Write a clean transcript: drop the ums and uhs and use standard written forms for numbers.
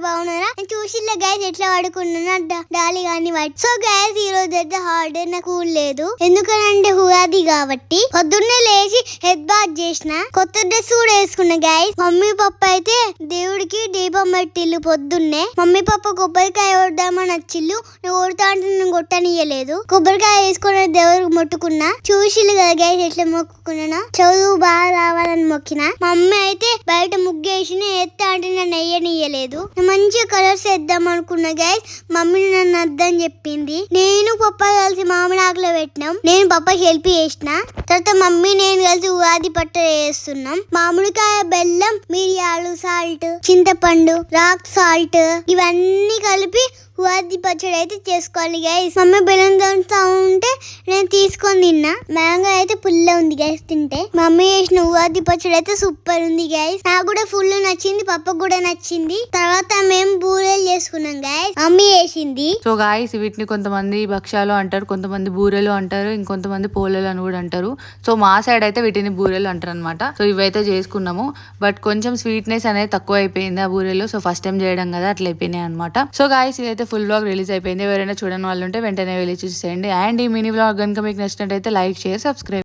బాగున్నారా? చూసిలే గైస్ ఎట్లా పడుకున్నా డాలి గాని సో గైస్ ఈ రోజు అయితే హాలిడే నాకు లేదు, ఎందుకనంటే ఉగాది కాబట్టి. పొద్దున్నే లేచి హెడ్ బాత్ చేసిన, కొత్త డ్రెస్ కూడా వేసుకున్నా గైస్. మమ్మీ పప్ప అయితే దేవుడికి దీపం పెట్టిల్లు పొద్దున్నే. మమ్మీ పప్ప కొబ్బరికాయ కొడదామని వచ్చిల్లు, నువ్వు కొడతా అంటే నేను కొట్టనియలేదు. కొబ్బరికాయ వేసుకుని దేవుడికి మొట్టుకున్నా. చూసిల్లు కదా గైస్ ఎట్లా మొక్కుకున్నా, చదువు బాగా రావాలని మొక్కిన. మమ్మీ అయితే బయట ముగ్గేసిన ఎత్తా అంటే నన్ను వేయనియలేదు. మంచిగా కలర్స్ వేద్దాం అనుకున్నా గైస్, మమ్మీ నన్ను వద్దని చెప్పింది. నేను పప్ప కలిసి మామిడి ఆకులో పెట్టినాం. నేను పప్పకి హెల్ప్ చేసిన. తర్వాత మమ్మీ నేను కలిసి ఉగాది పచ్చడి వేస్తున్నాం. మామిడికాయ, బెల్లం, మిరియాలు, సాల్ట్, చింతపండు, రాక్ సాల్ట్ ఇవన్నీ కలిపి ఉగాది పచ్చడి అయితే చేసుకోవాలి గైస్. మమ్మీ బెల్లం దంచుతా ఉంటే నేను తీసుకొని తిన్నా. మ్యాంగో అయితే పుల్ల ఉంది గైస్ తింటే. మమ్మీ చేసిన ఉగాది పచ్చడి అయితే సూపర్ ఉంది గైస్. నాకు కూడా ఫుల్ నచ్చింది, పప్పకు కూడా నచ్చింది. తర్వాత మేము బూరెలు చేసుకున్నాం గైస్, మమ్మీ చేసింది. సో గైస్ వీటిని కొంతమంది భక్ష్యాలు అంటారు, కొంతమంది బూరెలు అంటారు, ఇంకొంతమంది పోలేలు అని కూడా అంటారు. సో మా సైడ్ అయితే వీటిని బూరెలు అంటారు అనమాట. సో ఇవైతే చేసుకున్నాము, బట్ కొంచెం స్వీట్నెస్ అనేది తక్కువ అయిపోయింది ఆ బూరెలు. సో ఫస్ట్ టైం చేయడం కదా అట్లా అయిపోయినాయి అనమాట. సో గైస్ ఇదైతే ఫుల్ వ్లాగ్ రిలీజ్ అయిపోయింది. ఎవరైనా చూడని వాళ్ళు ఉంటే వెంటనే వెళ్ళి చూసేయండి. అండ్ ఈ మినీ వ్లాగ్ కనుక మీకు నచ్చినట్టయితే లైక్, షేర్, సబ్స్క్రైబ్.